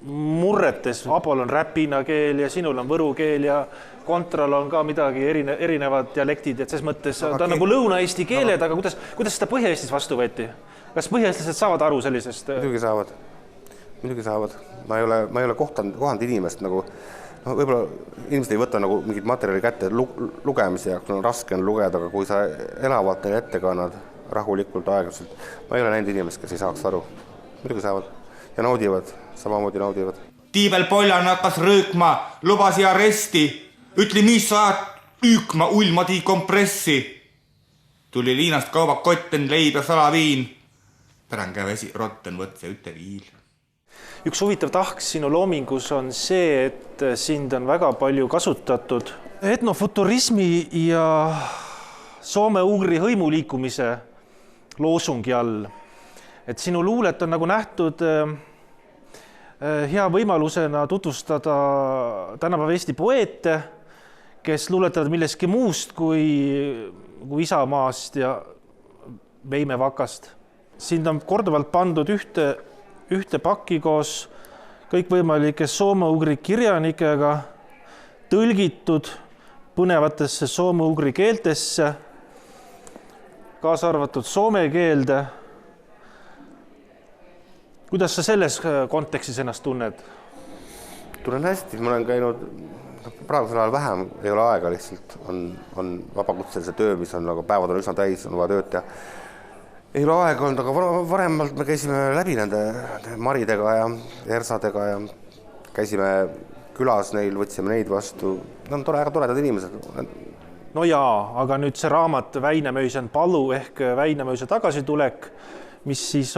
murretes. Apol on räpina keel ja sinul on võru keel ja kontral on ka midagi erinevad dialektid, et ses mõttes ta on nagu Lõuna-Eesti keeled, aga kuidas seda Põhja-Eestis vastu võeti? Kas põhjaeestlased saavad aru sellisest? Muidugi saavad. Ma ei ole kohanud inimest nagu, võib-olla inimesed ei võta nagu mingit materjali kätte lugemise jaoks, on raske on lugeda, aga kui sa elavalt neile ette kannad rahulikult aeglaselt, ma ei ole näinud inimest, kes ei saaks aru. Muidugi saavad ja naudivad, samamoodi naudivad. Tiibel Poljan hakkas rõõkma, lubasi aresti, ütli, mis ajad üükma ulmadi kompressi. Tuli liinast kaubakotten, leib ja salaviin. Päränkävesi rotten võtse üte viil. Üks huvitav tahk sinu loomingus on see, et sind on väga palju kasutatud etnofuturismi ja soome-ugri hõimuliikumise loosungi all. Et sinu luulet on nagu nähtud hea võimalusena tutvustada tänapäeva Eesti poeete, kes luuletavad millestki muust kui isamaast ja veimevakast. Sind on korduvalt pandud ühte pakki koos kõikvõimalike soome-ugri kirjanikega, tõlgitud põnevatesse soome-ugri keeltesse, kaasa arvatud soome keelde. Kuidas sa selles kontekstis ennast tunned? Tunnen hästi, ma olen käinud praegusel ajal vähem, ei ole aega lihtsalt, on vabakutselise töö, mis on nagu päevad on üsna täis, on vaja tööd teha. Ei ole aega olnud, aga varemalt me käisime läbi nende maridega ja ersadega ja käisime külas neil, võtsime neid vastu. Nad on toredad inimesed. No jaa, aga nüüd see raamat Väinamöisen palu ehk Väinamöise tagasitulek, mis siis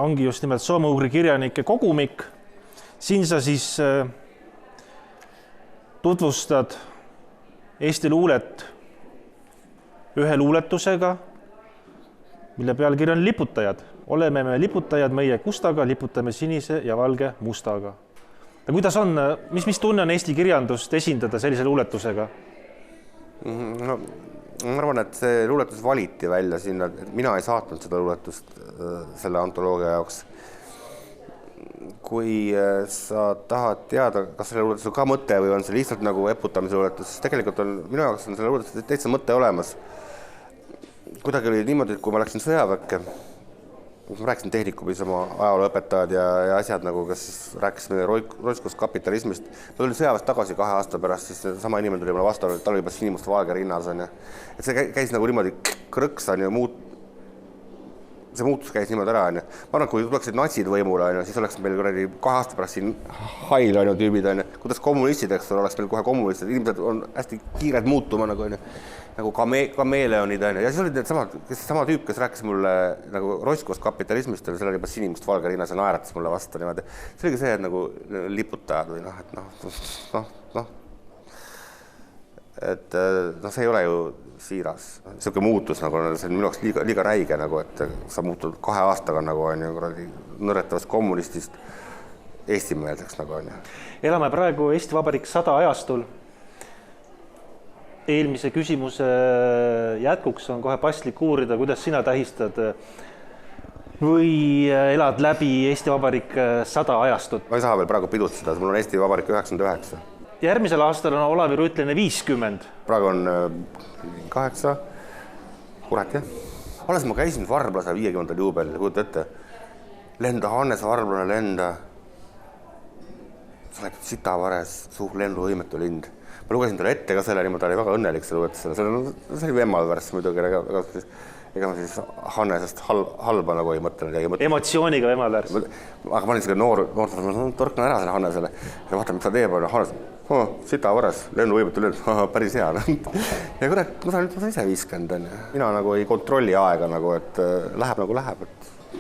ongi just nimelt soome-ugri kirjanike kogumik. Siin sa siis tutvustad Eesti luulet ühe luuletusega, mille pealkiri on Liputajad. Oleme me liputajad meie kustaga, liputame sinise ja valge mustaga. Ja kuidas on, mis tunne on Eesti kirjandust esindada sellise luuletusega? No, ma arvan, et see luuletus valiti välja sinna, mina ei saatnud seda luuletust selle antoloogia jaoks. Kui sa tahad teada, kas selle luuletus on ka mõte või on see lihtsalt nagu eputamise luuletus, siis tegelikult on minu jaoks on selle luuletus täitsa mõte olemas. Kuidagi oli niimoodi, et kui ma läksin sõjaväkke, ma rääkisin tehnikumis oma ajalooõpetajad ja asjad, nagu kes siis rääkis meie roiskust kapitalismist. Ma tulin sõjaväest tagasi 2 aasta pärast, siis sama inimene tuli mulle vastu, et tal oli juba sinimust valge rinnas. Et see käis nagu niimoodi krõks, see muutus käis niimoodi ära, onju. Ma arvan, kui tuleksid natsid võimule, onju, siis oleks meil kuradi 2 aasta pärast siin hail, onju, tüübid, onju. Kuidas kommunistid, eks ole, oleks meil kohe kommunistid. Inimesed on hästi kiired muutuma, onju. Nagu kameeleonid, onju. Ja siis olid need sama tüüp, kes rääkis mulle nagu roiskuvast kapitalismist, seal oli juba sinimust valge rinnas ja naeratas mulle vastu niimoodi. See oligi see, et nagu liputajad või see ei ole ju siiras. Siuke muutus, nagu see on minu jaoks liiga räige, nagu, et sa muutud 2 aastaga nagu, on ju, nõretavast kommunistist eestimeelseks. Nagu, on ju. Elame praegu Eesti Vabariik 100 ajastul. Eelmise küsimuse jätkuks on kohe paslik uurida, kuidas sina tähistad või elad läbi Eesti Vabariik 100 ajastut. Ma ei saa veel praegu pidustada, mul on Eesti Vabariik 99. Järgmisel aastal on Olavi Rüütline 50. Praegu on 8. Kurat, jah. Alles ma käisin Varblase 50. juubelil, kujuta ette. Lenda Hannes Varblane lenda. Sa oled Sitavares, suur lennuõimetu lind. Ma lugesin talle ette ka selle, niimoodi ta oli väga õnnelik selle võttes. See oli vemmal pärast muidugi, ega ma siis Hannesest halba nagu ei mõtlenud. Emotsiooniga vemmal pärast. Aga ma olin selline noor torkna ära selle Hannesele. Ja vaata, mis ta teeb, on Hannes. Sitavares, lennuõimetu lind, päris hea. Ja kurat, ma saan ise 50. Mina nagu ei kontrolli aega, nagu, et läheb nagu läheb.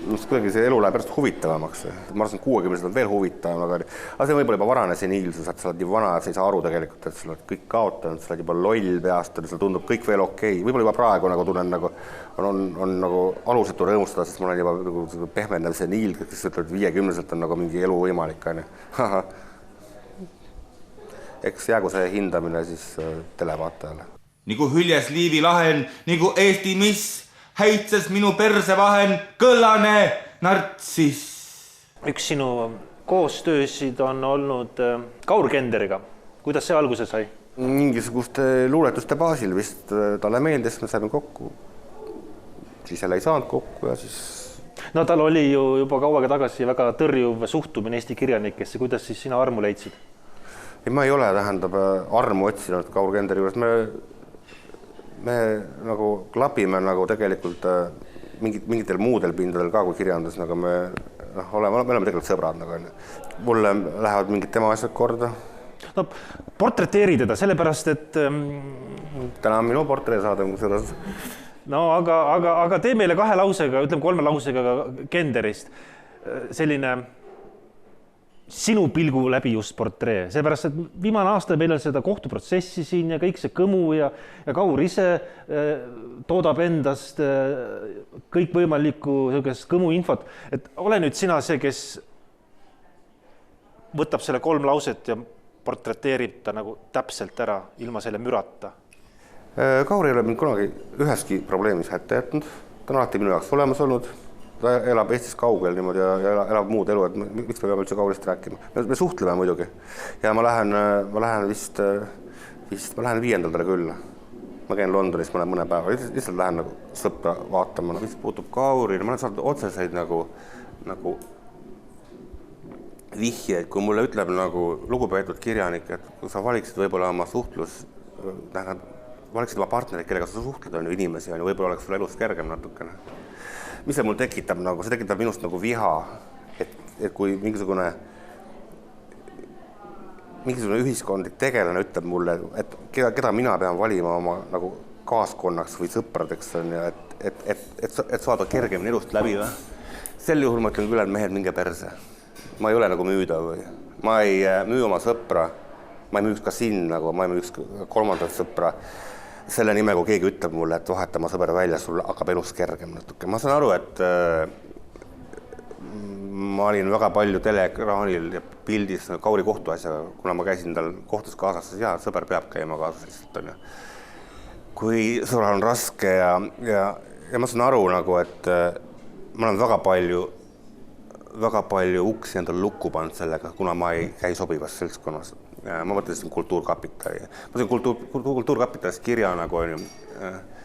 Kuidagi see elu läheb pärast huvitavamaks. Ma arvasin, 60 on veel huvitavam, aga see on võib-olla juba varane seniilsus, et sa oled nii vana, et sa ei saa aru tegelikult, et sa oled kõik kaotanud, sa oled juba loll peast, ja tundub kõik veel okei. Võib-olla juba praegu nagu tunnen, nagu on nagu alusetu rõõmustada, sest ma olen juba nagu pehmendav seniil, kes ütleb, et 50-selt on nagu mingi elu võimalik. Eks jäägu see hindamine siis televaatajale. Nagu hüljes Liivi lahen, nagu Eesti miss, häitses minu perse vahen, kõllane nartsis. Üks sinu koostöösid on olnud Kaur Kenderiga. Kuidas see alguse sai? Mingisuguste luuletuste baasil vist talle meeldis, me saime kokku. Siis jälle ei saanud kokku ja siis... No tal oli ju juba kauaga tagasi väga tõrjuv suhtumine Eesti kirjanikesse. Kuidas siis sina armu leidsid? Ei, ma ei ole, tähendab, armu otsinud Kaur Kenderi juures. Me nagu klapime nagu tegelikult mingitel muudel pindadel ka kui kirjandus, nagu me oleme tegelikult sõbrad. Nagu, mulle lähevad mingid tema asjad korda. No, portreteeri teda, sellepärast, et... Täna on minu portree saada. No, aga tee meile 2 lausega, ütleme 3 lausega Kenderist. Selline sinu pilgu läbi just portree. Seepärast, et viimane aasta meil on seda kohtuprotsessi siin ja kõik see kõmu ja Kaur ise toodab endast kõikvõimalikku kõmu infot. Et ole nüüd sina see, kes võtab selle 3 lauset ja portreteerib ta nagu täpselt ära ilma selle mürata. Kaur ei ole mind kunagi üheski probleemis hätte jätnud. Ta on alati minu jaoks olemas olnud. Ta elab Eestis kaugel niimoodi ja elab muud elu, et miks me peame üldse Kaurist rääkima. Me suhtleme muidugi. Ja ma lähen vist 5. külla. Ma käin Londonis mõne päeva. Lihtsalt lähen nagu sõpra vaatama. Mis puutub Kauri, ma olen saanud otseseid nagu vihje, et kui mulle ütleb nagu lugupeetud kirjanik, et kui sa valiksid võib-olla oma suhtlus, valiksid oma partnerid, kellega sa suhtled, on ju inimesi, on ju, võib-olla oleks sul elus kergem natukene. Mis see mul tekitab? See tekitab minust nagu viha, et kui mingisugune ühiskondlik tegelane ütleb mulle, et keda mina pean valima oma nagu kaaskonnaks või sõpradeks, on ju, et saada kergemini elust läbi. Sel juhul ma ütlen küll, et mehed minge perse. Ma ei ole nagu müüda või. Ma ei müü oma sõpra, ma ei müüks ka siin, nagu ma ei müüks 3. sõpra. Selle nime, kui keegi ütleb mulle, et vaheta ma sõber välja, sul hakkab elus kergem natuke. Ma saan aru, et ma olin väga palju teleekraanil ja pildis Kauri kohtuasjaga, kuna ma käisin tal kohtus kaasas, siis jah, sõber peab käima kaasas lihtsalt, on ju. Kui sul on raske ja ma saan aru, nagu, et ma olen väga palju uksi endal lukku pannud sellega, kuna ma ei käi sobivas seltskonnas. Ma mõtlesin kultuurkapitali. Ma sain kultuurkapitalist kirja nagu on ju.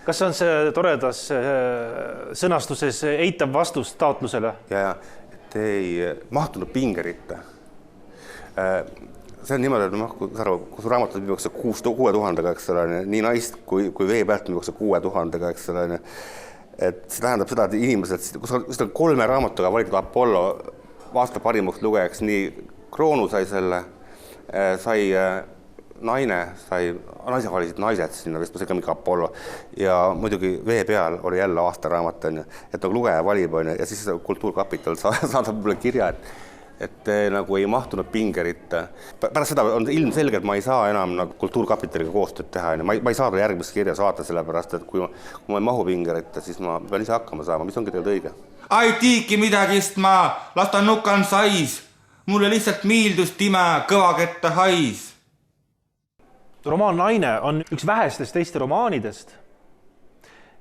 Kas on see toredas sõnastuses eitav vastus taotlusele? Ja, et ei mahtunud pingeritta. See on niimoodi, et kui su raamatud müüakse 6000, eks ole, nii naist kui vee pealt müüakse 6000, eks ole. et see tähendab seda, et inimesed, kus on 3 raamatuga valitud Apollo aasta parimaks lugejaks, nii Kroonu sai selle, sai naise valisid naised sinna, vist see ka mingi Apollo ja muidugi Vee peal oli jälle aastaraamat, et nagu lugeja valib ja siis Kultuurkapital saadab mulle kirja, et nagu ei mahtunud pingeritta. Pärast seda on ilmselge, et ma ei saa enam nagu Kultuurkapitaliga koostööd teha. Ma ei saa talle järgmist kirja saata sellepärast, et kui ma ei mahu pingeritta, siis ma pean ise hakkama saama, mis ongi tegelikult õige. Ai tiiki midagist ma, las ta nukan sais. Mulle lihtsalt miildus time kõvaketta hais. Romaan Naine on üks vähestest teiste romaanidest,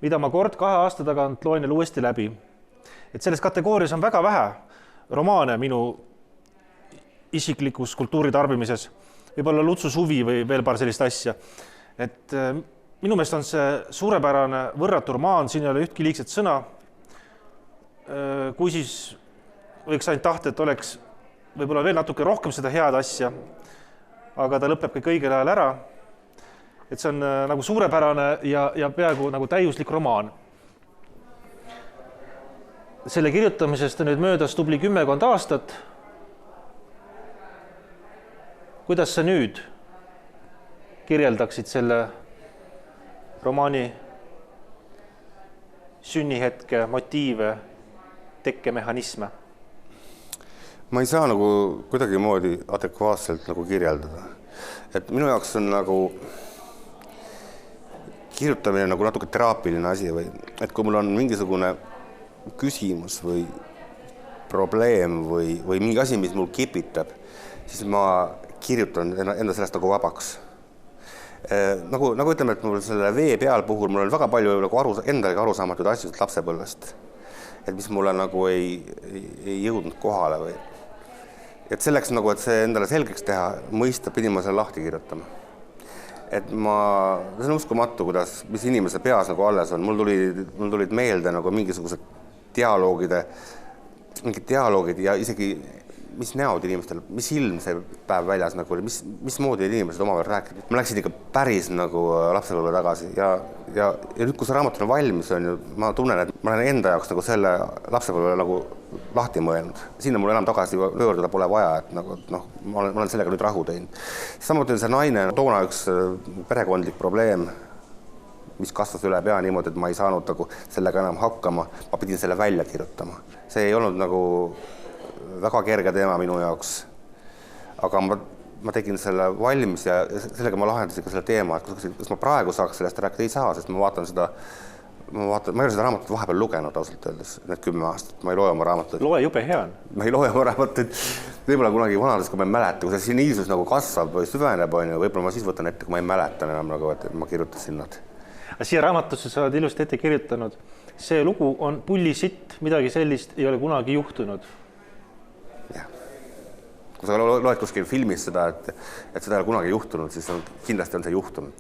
mida ma kord 2 aasta tagant loen ja uuesti läbi. Et selles kategoorias on väga vähe romaane minu isiklikus kultuuritarbimises. Võib-olla Lutsu suvi või veel paar sellist asja. Et minu meelest on see suurepärane võrratu romaan, siin ei ole ühtki liigset sõna. Kui siis võiks ainult tahta, et oleks võib-olla veel natuke rohkem seda head asja, aga ta lõpeb kõik õigel ajal ära. Et see on nagu suurepärane ja peaaegu nagu täiuslik romaan. Selle kirjutamisest on nüüd möödas tubli 10 aastat. Kuidas sa nüüd kirjeldaksid selle romaani sünnihetke, motiive, tekkemehhanisme? Ma ei saa nagu kuidagi moodi adekvaatselt nagu kirjeldada. Et minu jaoks on nagu kirjutamine nagu natuke teraapiline asi või et kui mul on mingisugune küsimus või probleem või mingi asi, mis mul kipitab, siis ma kirjutan enda sellest nagu vabaks. Nagu ütleme, et mul selle Vee peal puhul mul on väga palju nagu endalegi arusaamatud asjad lapsepõlvest, et mis mulle nagu ei jõudnud kohale või et selleks nagu, et see endale selgeks teha, mõista pidin ma selle lahti kirjutama. Et see on uskumatu, mis inimese peas nagu alles on. Mul tulid meelde nagu mingisugused mingid dialoogid ja isegi mis näod inimestel, mis ilm see päev väljas nagu oli, mis moodi inimesed omavahel rääkisid. Ma läksin ikka päris nagu lapsepõlve tagasi ja nüüd, kui see raamat on valmis, ma tunnen, et ma olen enda jaoks nagu selle lapsepõlve nagu lahti mõelnud. Sinna mul enam tagasi pöörduda pole vaja, et nagu, ma olen sellega nüüd rahu teinud. Samuti on see naine toona üks perekondlik probleem, mis kasvas üle pea niimoodi, et ma ei saanud nagu sellega enam hakkama. Ma pidin selle välja kirjutama. See ei olnud nagu väga kerge teema minu jaoks, aga ma tegin selle valmis ja sellega ma lahendasin ka selle teema, et kas ma praegu saaks sellest rääkida, ei saa, sest ma ei ole seda raamatut vahepeal lugenud ausalt öeldes, need 10 aastat, ma ei loe oma raamatut. Loe jube hea on. Ma ei loe oma raamatut, võib-olla kunagi vanades, kui ma ei mäleta, kui see siniilsus nagu kasvab või süveneb, võib-olla ma siis võtan ette, kui ma ei mäletan enam, nagu, et ma kirjutasin nad. Siia raamatusse sa oled ilusti ette kirjutanud. See lugu on pullisitt, midagi sellist ei ole kunagi juhtunud. Kui sa loed kuskil filmis seda, et seda ei ole kunagi juhtunud, siis kindlasti on see juhtunud.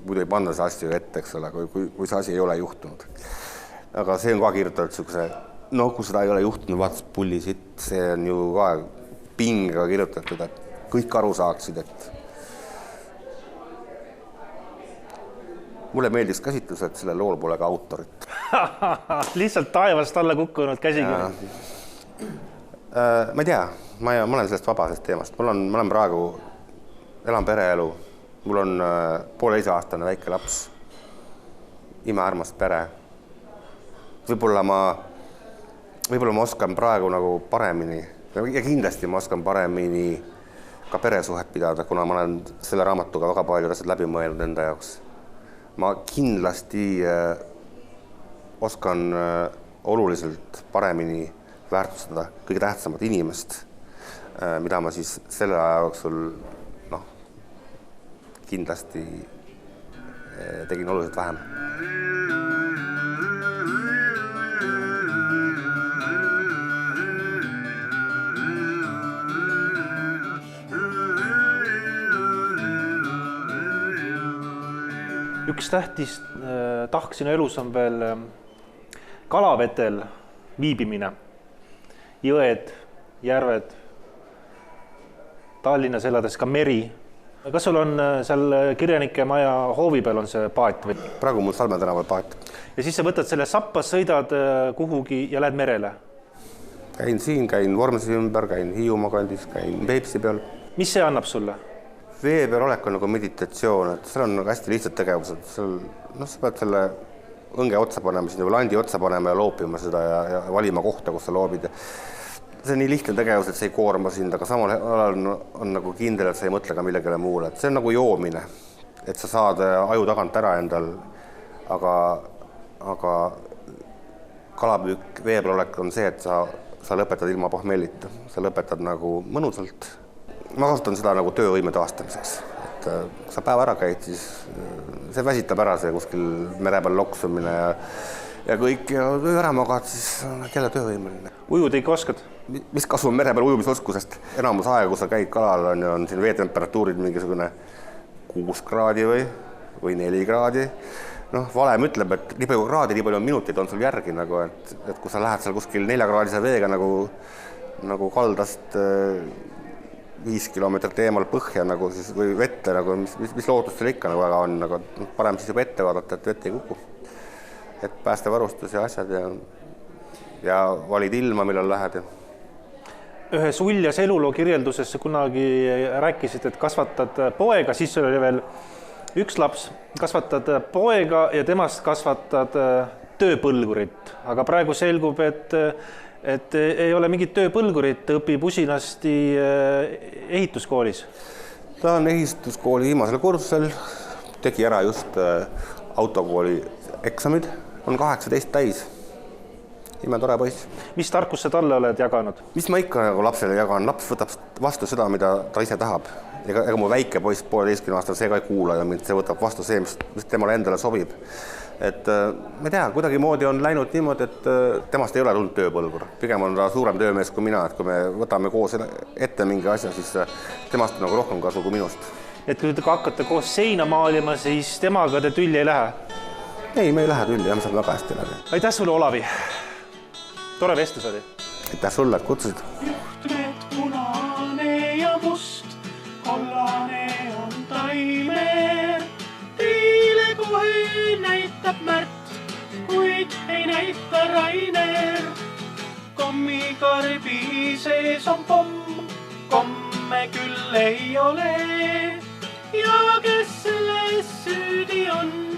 Muidu ei panna see asju ette, eks ole, kui see asi ei ole juhtunud. Aga see on ka kirjutatud kui seda ei ole juhtunud, vaatas pullisitt, see on ju ka pingega kirjutatud, et kõik aru saaksid, et mulle meeldis käsitlus, et selle lool pole ka autorit. Lihtsalt taevast alla kukkunud käsikiri. Ma ei tea, ma olen sellest vaba sellest teemast. Ma olen praegu, elan pereelu, mul on 1,5-aastane väike laps, imearmas pere. Võib-olla ma oskan praegu nagu paremini ja kindlasti ma oskan paremini ka peresuhet pidada, kuna ma olen selle raamatuga väga palju asjad läbi mõelnud enda jaoks. Ma kindlasti oskan oluliselt paremini väärtustada kõige tähtsamat inimest, mida ma siis selle aja jooksul kindlasti tegin oluliselt vähem. Üks tähtis tahk sinu elus on veel kalavetel viibimine. Jõed, järved, Tallinnas elades ka meri. Kas sul on seal kirjanike maja hoovi peal on see paat või? Praegu mul Salme tänaval paat. Ja siis sa võtad selle sappas, sõidad kuhugi ja lähed merele? Käin siin, käin Vormsi ümber, käin Hiiumaa kandis, käin Peipsi peal. Mis see annab sulle? Vee peal olek on nagu meditatsioon, et seal on nagu hästi lihtsad tegevused. Sa pead selle õnge otsa panema, või landi otsa panema ja loopima seda ja valima kohta, kus sa loobid. See on nii lihtne tegevus, et see ei koorma sind, aga samal ajal on nagu kindel, et sa ei mõtle ka millegile muule. See on nagu joomine, et sa saad aju tagant ära endal, aga kalapüük vee peal olek on see, et sa lõpetad ilma pohmellita. Sa lõpetad nagu mõnusalt. Ma kasutan seda nagu töövõime taastamiseks. Et kui sa päeva ära käid, siis see väsitab ära see kuskil mere peal loksumine ja kõik ja ära magad, siis kelle töövõimeline. Ujud ikka oskad? Mis kasu on mere peal ujumisoskusest? Enamus aega, kui sa käid kalal, on siin veetemperatuurid mingisugune 6 kraadi või 4 kraadi. Valem ütleb, et nii palju kraadi, nii palju minutit on sul järgi, et kui sa lähed seal kuskil 4-kraadise veega nagu kaldast 5 kilomeetrit eemal põhja või vette, mis lootust seal ikka väga on, aga parem siis juba ette vaadata, et vett ei kuku. Et päästevarustus ja asjad ja valid ilma, millal lähed. Ühes Uljas eluloo kirjelduses kunagi rääkisid, et kasvatad poega, siis oli veel üks laps, kasvatad poega ja temast kasvatad tööpõlgurit. Aga praegu selgub, et ei ole mingit tööpõlgurit, ta õpib usinasti ehituskoolis. Ta on ehituskooli viimasel kursusel, tegi ära just autokooli eksamid, on 18 täis. Imetore poiss. Mis tarkus sa talle oled jaganud? Mis ma ikka nagu lapsele jagan? Laps võtab vastu seda, mida ta ise tahab. Ega mu väike poiss 1,5 aastal see ka ei kuula ja see võtab vastu see, mis temale endale sobib. Et ma ei tea, kuidagi moodi on läinud niimoodi, et temast ei ole tulnud tööpõlgur. Pigem on ta suurem töömees kui mina, et kui me võtame koos ette mingi asja, siis temast on nagu rohkem kasu kui minust. Et kui te hakkate koos seina maalima, siis temaga te tülli ei lähe? Ei, me ei lähe tülli, me saame väga hästi läbi. Aitäh sulle, Olavi! Tore vestlus oli. Aitäh sulle, et kutsusid. Juhtmed punane ja must, kollane on taimer. Teile kohe näitab Märt, kuid ei näita Rainer. Kommikarbi sees on pomm, komme küll ei ole. Ja kes selles süüdi on?